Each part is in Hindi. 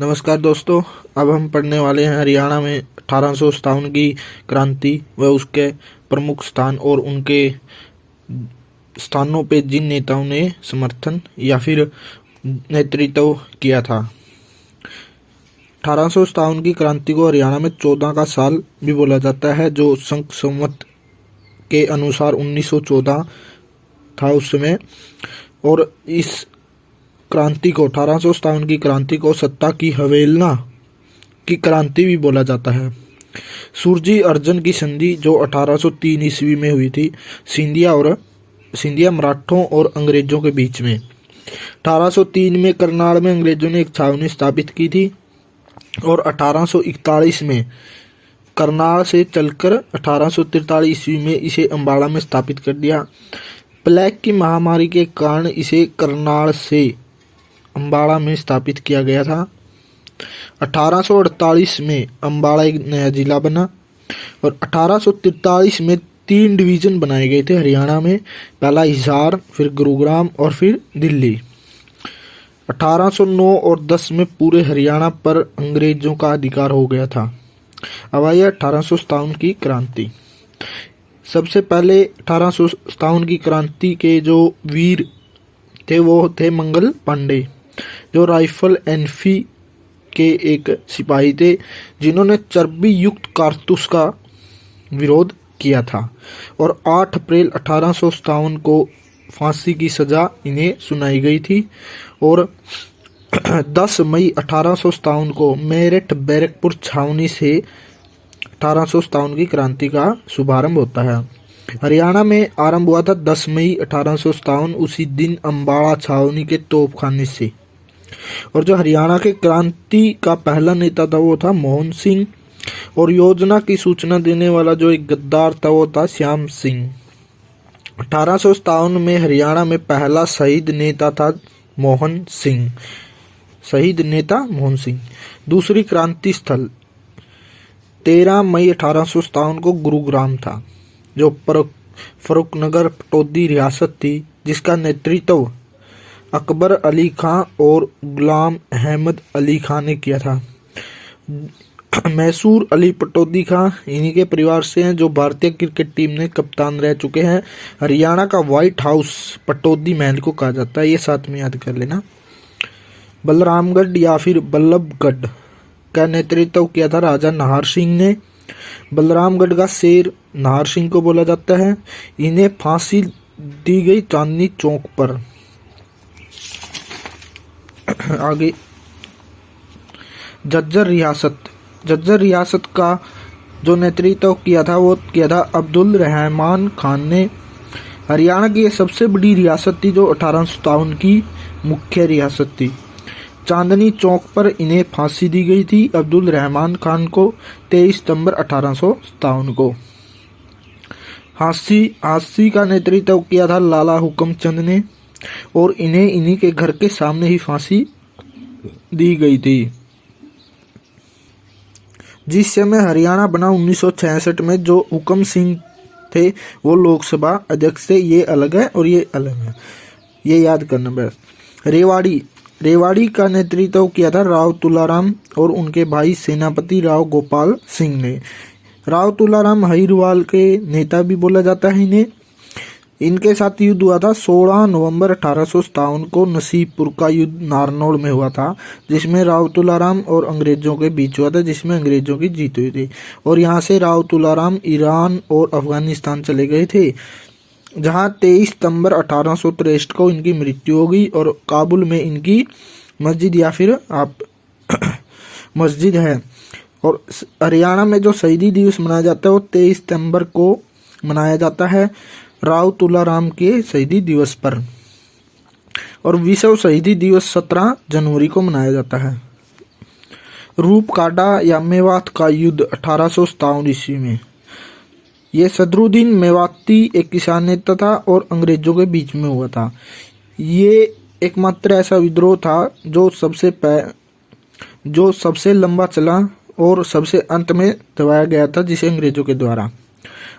नमस्कार दोस्तों। अब हम पढ़ने वाले हैं हरियाणा में 1857 की क्रांति व उसके प्रमुख स्थान और उनके स्थानों पे जिन नेताओं ने समर्थन या फिर नेतृत्व किया था। 1857 की क्रांति को हरियाणा में 14 का साल भी बोला जाता है, जो संघ संवत के अनुसार 1914 था उस समय। और इस क्रांति को 1857 की क्रांति को सत्ता की हवेलना की क्रांति भी बोला जाता है। सुरजी अर्जन की संधि जो 1803 ईस्वी में हुई थी सिंधिया मराठों और अंग्रेजों के बीच में। 1803 में करनाल में अंग्रेजों ने एक छावनी स्थापित की थी और 1841 में करनाल से चलकर 1843 ईस्वी में इसे अम्बाड़ा में स्थापित कर दिया। प्लेग की महामारी के कारण इसे करनाल से अम्बाड़ा में स्थापित किया गया था। 1848 में अम्बाड़ा एक नया जिला बना और 1843 में 3 डिवीज़न बनाए गए थे हरियाणा में। पहला हिसार, फिर गुरुग्राम और फिर दिल्ली। 1809 और 10 में पूरे हरियाणा पर अंग्रेजों का अधिकार हो गया था। अब आई 1857 की क्रांति। सबसे पहले 1857 की क्रांति के जो वीर थे वो थे मंगल पांडे, जो राइफल एनफी के एक सिपाही थे, जिन्होंने चर्बी युक्त कारतूस का विरोध किया था। और 8 अप्रैल 1857 को फांसी की सजा इन्हें सुनाई गई थी। और 10 मई 1857 को मेरठ बैरकपुर छावनी से 1857 की क्रांति का शुभारंभ होता है। हरियाणा में आरंभ हुआ था 10 मई 1857, उसी दिन अम्बाड़ा छावनी के तोपखाने से। और जो हरियाणा के क्रांति का पहला नेता था वो था मोहन सिंह, और योजना की सूचना देने वाला जो एक गद्दार था वो था श्याम सिंह। 1857 में हरियाणा में पहला शहीद नेता था मोहन सिंह। शहीद नेता मोहन सिंह। दूसरी क्रांति स्थल 13 मई 1857 को गुरुग्राम था, जो फरुखनगर पटौदी रियासत थी, जिसका नेतृत्व अकबर अली खां और गुलाम अहमद अली खां ने किया था। मैसूर अली पटौदी खां इन्हीं के परिवार से हैं, जो भारतीय क्रिकेट टीम में कप्तान रह चुके हैं। हरियाणा का व्हाइट हाउस पटौदी महल को कहा जाता है, ये साथ में याद कर लेना। बलरामगढ़ या फिर बल्लभगढ़ का नेतृत्व किया था राजा नाहर सिंह ने। बलरामगढ़ का शेर नाहर सिंह को बोला जाता है। इन्हें फांसी दी गई चांदनी चौक पर। आगे झज्जर रियासत का जो नेतृत्व किया था वो किया था अब्दुल रहमान खान ने। हरियाणा की यह सबसे बड़ी रियासत थी, जो 1857 की मुख्य रियासत थी। चांदनी चौक पर इन्हें फांसी दी गई थी अब्दुल रहमान खान को 23 सितंबर 1857 को। हांसी का नेतृत्व किया था लाला हुक्म चंद ने, और इन्हें इन्हीं के घर के सामने ही फांसी दी गई थी। जिस समय हरियाणा बना 1966 में, जो हुक्म सिंह थे वो लोकसभा अध्यक्ष थे। ये अलग है और ये अलग है, ये याद करना बस। रेवाड़ी का नेतृत्व किया था राव तुलाराम और उनके भाई सेनापति राव गोपाल सिंह ने। राव तुलाराम हरिवाल के नेता भी बोला जाता है इन्हें। इनके साथ युद्ध हुआ था 16 नवंबर 1857 को। नसीबपुर का युद्ध नारनौल में हुआ था, जिसमें राव तुलाराम और अंग्रेजों के बीच हुआ था, जिसमें अंग्रेजों की जीत हुई थी। और यहाँ से राव तुलाराम ईरान और अफगानिस्तान चले गए थे, जहाँ 23 सितंबर 1863 को इनकी मृत्यु हो गई। और काबुल में इनकी मस्जिद या फिर मस्जिद है। और हरियाणा में जो शहीदी दिवस मनाया जाता है वो 23 सितंबर को मनाया जाता है, राव तुलाराम के शहीदी दिवस पर। और विश्व शहीदी दिवस 17 जनवरी को मनाया जाता है। रूपकाडा या मेवात का युद्ध 1857 ईस्वी में। ये सदरुद्दीन मेवाती एक किसान नेता था और अंग्रेजों के बीच में हुआ था। ये एकमात्र ऐसा विद्रोह था जो सबसे लंबा चला और सबसे अंत में दबाया गया था, जिसे अंग्रेजों के द्वारा।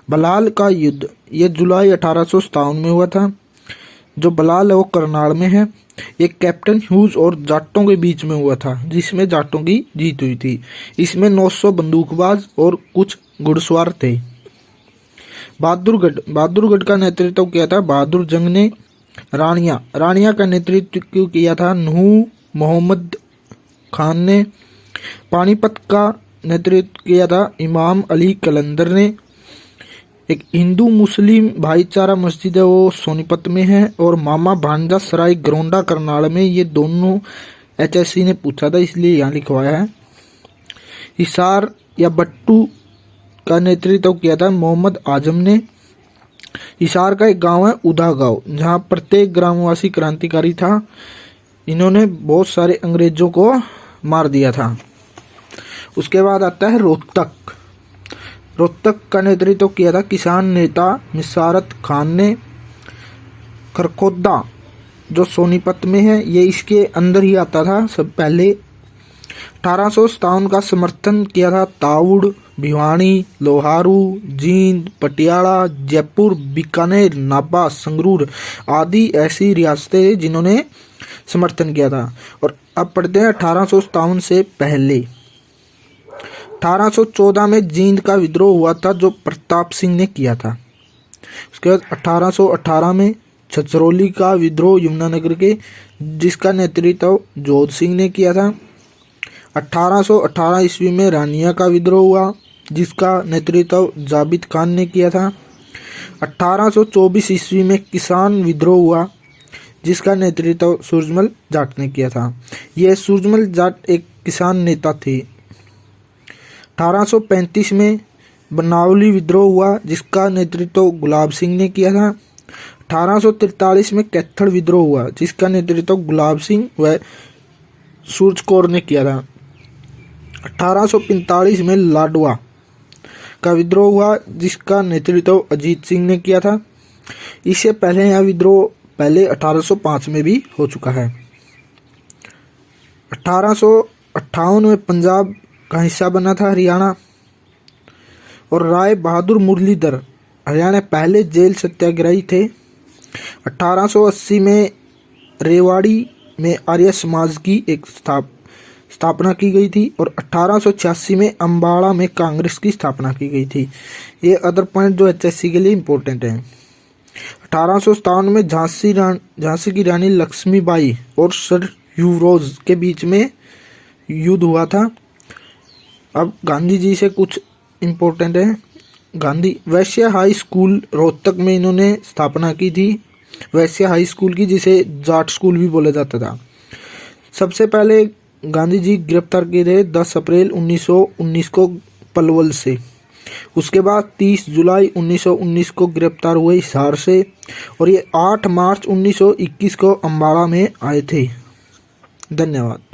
बलाल का युद्ध ये जुलाई 1857 में हुआ था। जो बलाल और करनाल में है। एक कैप्टन ह्यूज और जाटों के बीच में हुआ था, जिसमें जाटों की जीत हुई थी। इसमें 900 बंदूकबाज और कुछ घुड़सवार थे। बहादुरगढ़ का नेतृत्व किया था बहादुर जंग ने। रानिया का नेतृत्व किया था नूह मोहम्मद खान ने। पानीपत का नेतृत्व किया था इमाम अली कलंदर ने। एक हिंदू मुस्लिम भाईचारा मस्जिद है, वो सोनीपत में है। और मामा भांजा सराय गरोंडा करनाल में, ये दोनों HSC ने पूछा था, इसलिए यहाँ लिखवाया है। हिसार या बट्टू का नेतृत्व किया था मोहम्मद आजम ने। हिसार का एक गांव है उदा गांव, जहां प्रत्येक ग्रामवासी क्रांतिकारी था। इन्होंने बहुत सारे अंग्रेजों को मार दिया था। उसके बाद आता है रोहतक का नेतृत्व किया था किसान नेता मिसारत खान ने। खरखोदा जो सोनीपत में है, ये इसके अंदर ही आता था सब पहले। 1857 का समर्थन किया था ताउड़, भिवानी, लोहारू, जींद, पटियाला, जयपुर, बीकानेर, नाभा, संगरूर आदि ऐसी रियासतें जिन्होंने समर्थन किया था। और अब पढ़ते हैं 1857 से पहले। 1814 में जींद का विद्रोह हुआ था, जो प्रताप सिंह ने किया था। उसके बाद 1818 में छछरौली का विद्रोह यमुनानगर के, जिसका नेतृत्व जोध सिंह ने किया था। 1818 ईस्वी में रानिया का विद्रोह हुआ, जिसका नेतृत्व जाबित खान ने किया था। 1824 ईस्वी में किसान विद्रोह हुआ, जिसका नेतृत्व सूरजमल जाट ने किया था। यह सूरजमल जाट एक किसान नेता थे। 1835 में बनावली विद्रोह हुआ, जिसका नेतृत्व गुलाब सिंह ने किया था। 1843 में कैथड़ विद्रोह हुआ, जिसका नेतृत्व गुलाब सिंह व सूरज कौर ने किया था। 1845 में लाडवा का विद्रोह हुआ, जिसका नेतृत्व अजीत सिंह ने किया था। इससे पहले यह विद्रोह पहले 1805 में भी हो चुका है। 1858 में पंजाब का हिस्सा बना था हरियाणा। और राय बहादुर मुरलीधर हरियाणा पहले जेल सत्याग्रही थे। 1880 में रेवाड़ी में आर्य समाज की एक स्थापना की गई थी। और 1886 में अम्बाड़ा में कांग्रेस की स्थापना की गई थी। ये अदर पॉइंट जो HSC के लिए इम्पोर्टेंट हैं। 1857 में झांसी की रानी लक्ष्मीबाई और सर ह्यूरोज के बीच में युद्ध हुआ था। अब गांधी जी से कुछ इम्पोर्टेंट है। गांधी वैश्य हाई स्कूल रोहतक में इन्होंने स्थापना की थी, वैश्य हाई स्कूल की, जिसे जाट स्कूल भी बोला जाता था। सबसे पहले गांधी जी गिरफ्तार किए थे 10 अप्रैल 1919 को पलवल से। उसके बाद 30 जुलाई 1919 को गिरफ्तार हुए हिसार से। और ये 8 मार्च 1921 को अम्बाड़ा में आए थे। धन्यवाद।